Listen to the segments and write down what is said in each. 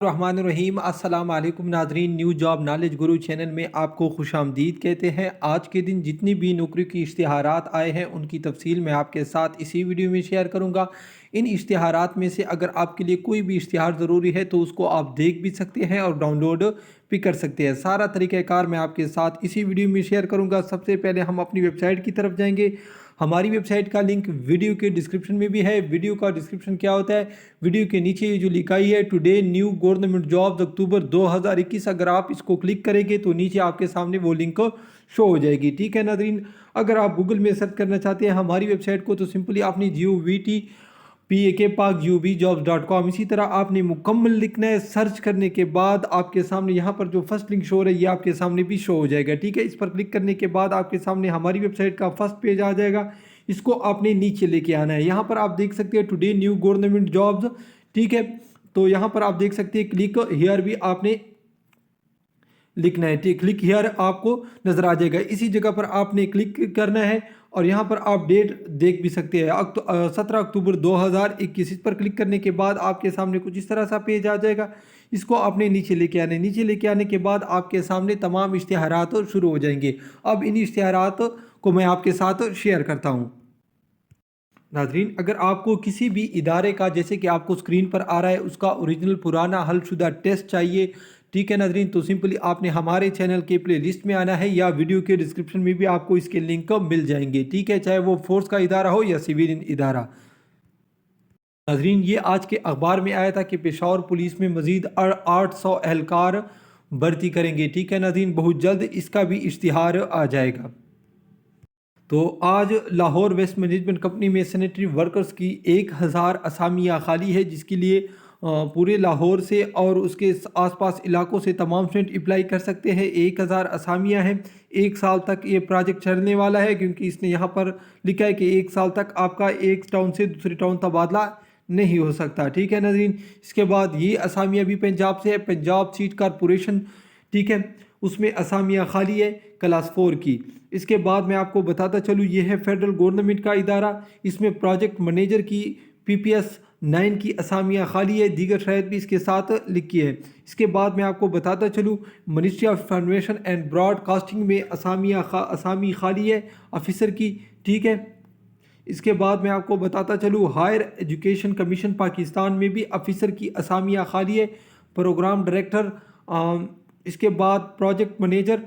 रहमान रहीम। अस्सलाम वालेकुम नाजरीन, न्यू जॉब नॉलेज गुरु चैनल में आपको खुश आमदीद कहते हैं। आज के दिन जितनी भी नौकरी की इश्तिहारात आए हैं उनकी तफसील मैं आपके साथ इसी वीडियो में शेयर करूंगा। इन इश्तिहारात में से अगर आपके लिए कोई भी इश्तिहार ज़रूरी है तो उसको आप देख भी सकते हैं और डाउनलोड भी कर सकते हैं। सारा तरीक़ाकार मैं आपके साथ इसी वीडियो में शेयर करूँगा। सबसे पहले हम अपनी वेबसाइट की तरफ जाएँगे। हमारी वेबसाइट का लिंक वीडियो के डिस्क्रिप्शन में भी है। वीडियो का डिस्क्रिप्शन क्या होता है, वीडियो के नीचे ये जो लिखाई है टुडे न्यू गवर्नमेंट जॉब्स अक्टूबर 2021, अगर आप इसको क्लिक करेंगे तो नीचे आपके सामने वो लिंक शो हो जाएगी। ठीक है नाज़रीन, अगर आप गूगल में सर्च करना चाहते हैं हमारी वेबसाइट को तो सिंपली आपने GOVTPAKPAKJobs.com इसी तरह आपने मुकम्मल लिखना है। सर्च करने के बाद आपके सामने यहाँ पर जो फर्स्ट लिंक शो हो रहा है ये आपके सामने भी शो हो जाएगा। ठीक है, इस पर क्लिक करने के बाद आपके सामने हमारी वेबसाइट का फर्स्ट पेज आ जाएगा। इसको आपने नीचे लेके आना है। यहाँ पर आप देख सकते हैं टुडे न्यू गवर्नमेंट जॉब्स। ठीक है, तो यहाँ पर आप देख सकते हैं क्लिक हियर भी आपने लिखना है। ठीक, क्लिक हियर आपको नजर आ जाएगा। इसी जगह पर आपने क्लिक करना है और यहाँ पर आप डेट देख भी सकते हैं 17 अक्टूबर 2021। इस पर क्लिक करने के बाद आपके सामने कुछ इस तरह सा पेज आ जाएगा। इसको आपने नीचे लेके आने नीचे लेके आने के बाद आपके सामने तमाम इश्तिहारात शुरू हो जाएंगे। अब इन इश्तिहारात को मैं आपके साथ शेयर करता हूँ। नाजरीन, अगर आपको किसी भी इदारे का, जैसे कि आपको स्क्रीन पर आ रहा है, उसका ओरिजिनल पुराना हलशुदा टेस्ट चाहिए, ठीक है नाजरीन, तो सिंपली आपने हमारे चैनल के प्ले लिस्ट में आना है या वीडियो के डिस्क्रिप्शन में भी आपको इसके लिंक मिल जाएंगे। ठीक है, चाहे वो फोर्स का इदारा हो या सिविलियन इदारा। नाजरीन, ये आज के अखबार में आया था कि पेशावर पुलिस में मजीद 800 एहलकार भर्ती करेंगे। ठीक है नाजरीन, बहुत जल्द इसका भी इश्तिहार आ जाएगा। तो आज लाहौर वेस्ट मैनेजमेंट कंपनी में सैनिटरी वर्कर्स की 1000 असामियाँ खाली है, जिसके लिए पूरे लाहौर से और उसके आसपास इलाकों से तमाम स्टूडेंट अप्लाई कर सकते हैं। 1000 असामियाँ हैं। 1 साल तक ये प्रोजेक्ट चलने वाला है, क्योंकि इसने यहाँ पर लिखा है कि 1 साल तक आपका एक टाउन से दूसरे टाउन तबादला नहीं हो सकता। ठीक है नाज़रीन, इसके बाद ये असामियाँ भी पंजाब से है। पंजाब सीट कॉरपोरेशन, ठीक है, उसमें असामियाँ खाली है क्लास 4 की। इसके बाद मैं आपको बताता चलूँ, ये है फेडरल गवर्नमेंट का इदारा। इसमें प्रोजेक्ट मैनेजर की PPS 9 की असामियाँ खाली है। दीगर शायद भी इसके साथ लिखी है। इसके बाद मैं आपको बताता चलूँ, ministry of information and broadcasting में असामी खाली है ऑफिसर की। ठीक है, इसके बाद मैं आपको बताता चलूँ, हायर एजुकेशन कमीशन पाकिस्तान में भी ऑफिसर की असामियाँ खाली है। प्रोग्राम डायरेक्टर, इसके बाद project manager,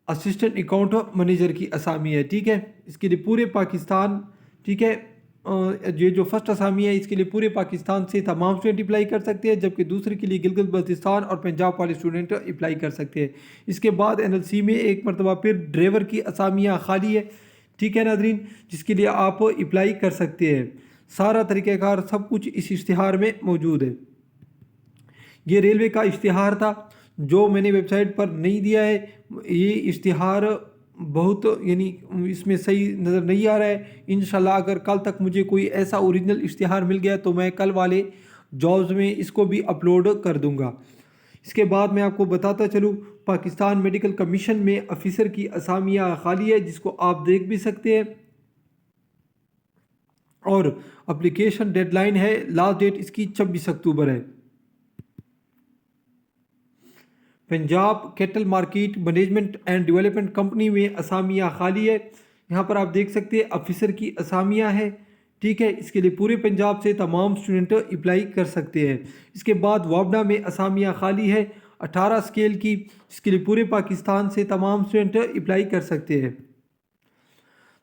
assistant account manager की असामी है। ठीक है, इसके लिए पूरे पाकिस्तान, ठीक है, ये जो फर्स्ट असामी है इसके लिए पूरे पाकिस्तान से तमाम स्टूडेंट अप्लाई कर सकते हैं, जबकि दूसरे के लिए गिलगित बल्तिस्तान और पंजाब वाले स्टूडेंट अप्लाई कर सकते हैं। इसके बाद NLC में एक मरतबा फिर ड्राइवर की असामियाँ खाली है। ठीक है नाजरीन, जिसके लिए आप अप्लाई कर सकते हैं। सारा तरीक़ाकार सब कुछ इस इश्तिहार में मौजूद है। ये रेलवे का इश्तिहार था जो मैंने वेबसाइट पर नहीं दिया है। ये इश्तिहार बहुत, यानी इसमें सही नज़र नहीं आ रहा है। इंशाल्लाह अगर कल तक मुझे कोई ऐसा ओरिजिनल इश्तिहार मिल गया तो मैं कल वाले जॉब्स में इसको भी अपलोड कर दूंगा। इसके बाद मैं आपको बताता चलूँ, पाकिस्तान मेडिकल कमीशन में ऑफिसर की असामियाँ खाली है, जिसको आप देख भी सकते हैं। और एप्लीकेशन डेडलाइन है, लास्ट डेट इसकी 26 अक्टूबर है। Punjab cattle market management and development company में असामियाँ खाली है। यहाँ पर आप देख सकते हैं ऑफिसर की असामियाँ हैं। ठीक है, इसके लिए पूरे पंजाब से तमाम स्टूडेंट अप्लाई कर सकते हैं। इसके बाद वापडा में असामियाँ खाली है 18 स्केल की, इसके लिए पूरे पाकिस्तान से तमाम स्टूडेंट अप्लाई कर सकते हैं।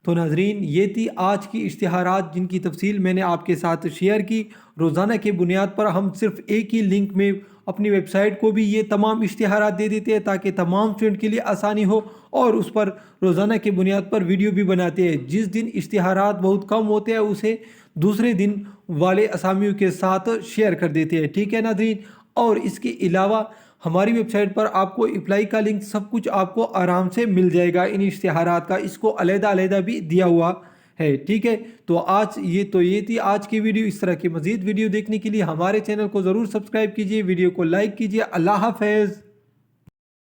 तो नाजरीन, ये थी आज की इश्तिहारात जिनकी तफसील मैंने आपके साथ शेयर की। रोज़ाना की बुनियाद पर हम सिर्फ एक ही लिंक में अपनी वेबसाइट को भी ये तमाम इश्तिहारात दे देते हैं ताकि तमाम स्टूडेंट के लिए आसानी हो, और उस पर रोज़ाना की बुनियाद पर वीडियो भी बनाते हैं। जिस दिन इश्तिहारात बहुत कम होते हैं उसे दूसरे दिन वाले असामियों के साथ शेयर कर देते हैं। ठीक है नाजरीन, और इसके अलावा हमारी वेबसाइट पर आपको अप्लाई का लिंक सब कुछ आपको आराम से मिल जाएगा इन इश्तिहारात का। इसको अलग-अलग भी दिया हुआ है। ठीक है, तो ये थी आज की वीडियो। इस तरह की मज़ीद वीडियो देखने के लिए हमारे चैनल को ज़रूर सब्सक्राइब कीजिए, वीडियो को लाइक कीजिए। अल्लाह हाफ़िज़।